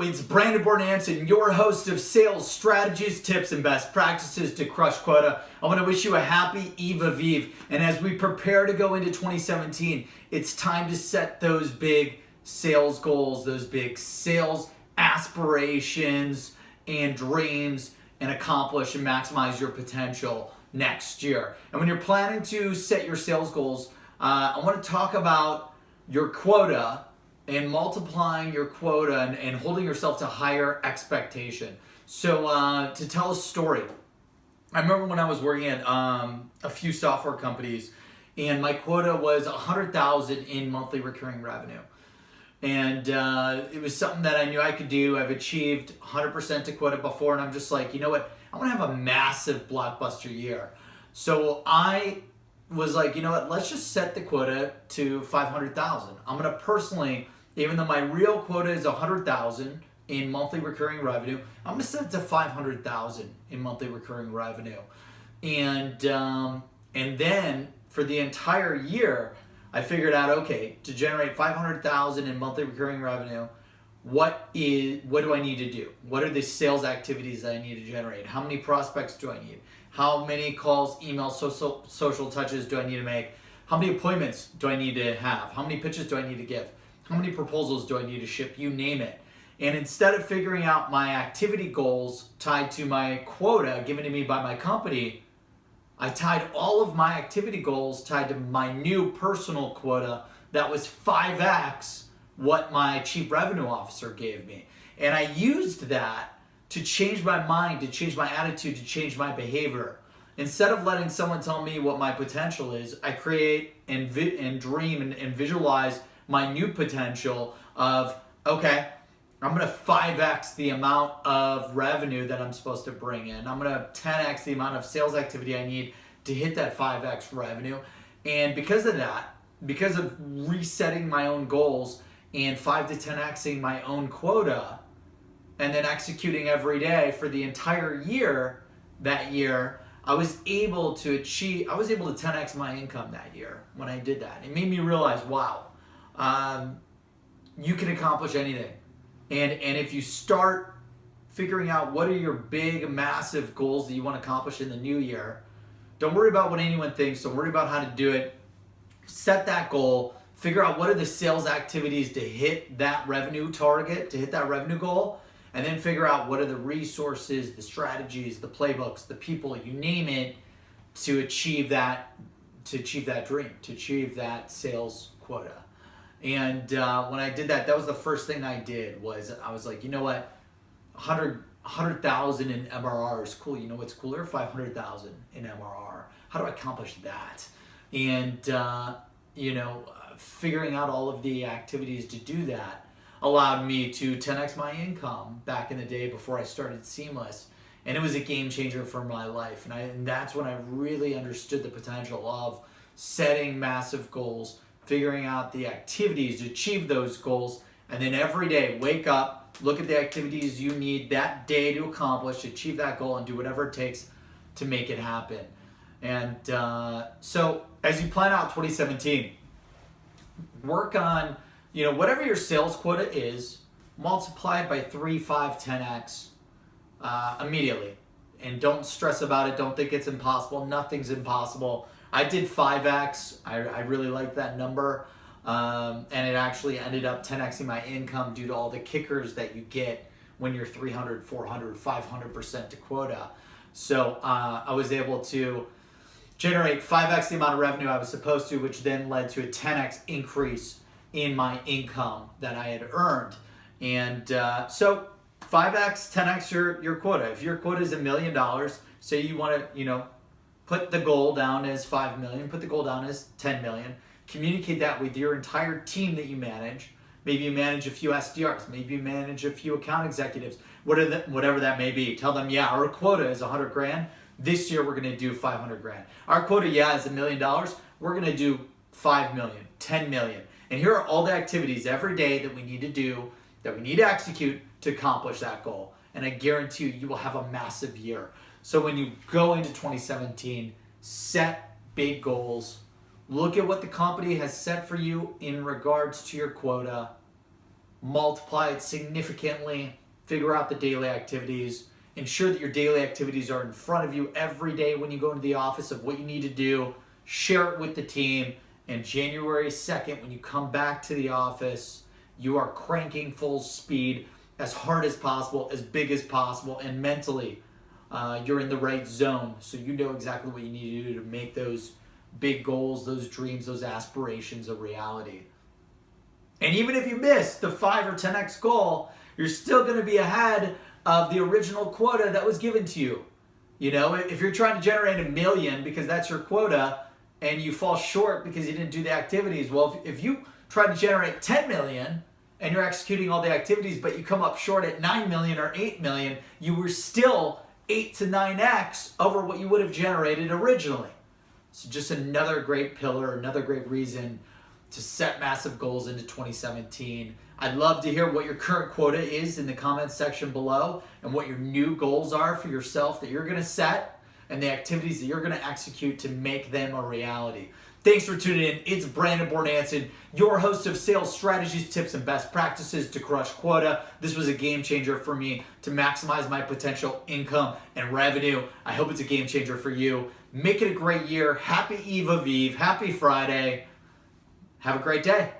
Hello, it's Brandon Bornanson, your host of Sales Strategies, Tips, and Best Practices to Crush Quota. I want to wish you a happy Eve Aviv. And as we prepare to go into 2017, it's time to set those big sales goals, those big sales aspirations and dreams, and accomplish and maximize your potential next year. And when you're planning to set your sales goals, I want to talk about your quota and multiplying your quota and holding yourself to higher expectation. So to tell a story, I remember when I was working at a few software companies, and my quota was 100,000 in monthly recurring revenue. And it was something that I knew I could do. I've achieved 100% to quota before, and I'm just like, you know what? I want to have a massive blockbuster year. So I was like, you know what? Let's just set the quota to 500,000. I'm going to personally, even though my real quota is 100,000 in monthly recurring revenue, I'm going to set it to 500,000 in monthly recurring revenue. And then for the entire year, I figured out, okay, to generate 500,000 in monthly recurring revenue, what do I need to do? What are the sales activities that I need to generate? How many prospects do I need? How many calls, emails, social touches do I need to make? How many appointments do I need to have? How many pitches do I need to give? How many proposals do I need to ship? You name it. And instead of figuring out my activity goals tied to my quota given to me by my company, I tied all of my activity goals tied to my new personal quota that was 5x what my chief revenue officer gave me. And I used that to change my mind, to change my attitude, to change my behavior. Instead of letting someone tell me what my potential is, I create and dream and visualize my new potential of, okay, I'm going to 5x the amount of revenue that I'm supposed to bring in. I'm going to 10x the amount of sales activity I need to hit that 5x revenue. And because of that, because of resetting my own goals and 5 to 10xing my own quota, and then executing every day for the entire year, that year, I was able to 10x my income that year when I did that. It made me realize, wow, you can accomplish anything. And if you start figuring out what are your big, massive goals that you want to accomplish in the new year, don't worry about what anyone thinks. Don't worry about how to do it. Set that goal. Figure out what are the sales activities to hit that revenue target, to hit that revenue goal, and then figure out what are the resources, the strategies, the playbooks, the people, you name it, to achieve that dream, to achieve that sales quota. And when I did that, that was the first thing I did. Was I was like, you know what, 100,000 in MRR is cool. You know what's cooler? 500,000 in MRR. How do I accomplish that? And figuring out all of the activities to do that allowed me to 10x my income back in the day before I started Seamless. And it was a game changer for my life. And that's when I really understood the potential of setting massive goals, figuring out the activities to achieve those goals, and then every day wake up, look at the activities you need that day to accomplish, achieve that goal, and do whatever it takes to make it happen. And so as you plan out 2017, work on, whatever your sales quota is, multiply it by 3, 5, 10x immediately. And don't stress about it. Don't think it's impossible. Nothing's impossible. I did 5x. I really like that number. And it actually ended up 10xing my income due to all the kickers that you get when you're 300, 400, 500% to quota. So I was able to generate 5x the amount of revenue I was supposed to, which then led to a 10x increase in my income that I had earned. And so 5x, 10x your quota. If your quota is $1 million, say you want to, put the goal down as 5 million, put the goal down as 10 million, communicate that with your entire team that you manage. Maybe you manage a few SDRs, maybe you manage a few account executives, whatever that may be. Tell them, yeah, our quota is 100 grand. This year we're going to do 500 grand. Our quota, yeah, is $1 million. We're going to do 5 million, 10 million. And here are all the activities every day that we need to do, that we need to execute to accomplish that goal. And I guarantee you will have a massive year. So when you go into 2017, set big goals. Look at what the company has set for you in regards to your quota. multiply it significantly, figure out the daily activities, ensure that your daily activities are in front of you every day when you go into the office of what you need to do, share it with the team, and January 2nd, when you come back to the office, you are cranking full speed as hard as possible, as big as possible, and mentally you're in the right zone, so you know exactly what you need to do to make those big goals, those dreams, those aspirations a reality. And even if you miss the 5 or 10x goal, you're still going to be ahead of the original quota that was given to you. You know, if you're trying to generate 1 million because that's your quota and you fall short because you didn't do the activities, well, if you try to generate 10 million and you're executing all the activities, but you come up short at 9 million or 8 million, you were still 8 to 9x over what you would have generated originally. So just another great pillar, another great reason to set massive goals into 2017. I'd love to hear what your current quota is in the comments section below and what your new goals are for yourself that you're going to set and the activities that you're going to execute to make them a reality. Thanks for tuning in. It's Brandon Bornanson, your host of Sales Strategies, Tips, and Best Practices to Crush Quota. This was a game changer for me to maximize my potential income and revenue. I hope it's a game changer for you. Make it a great year. Happy Eve of Eve. Happy Friday. Have a great day.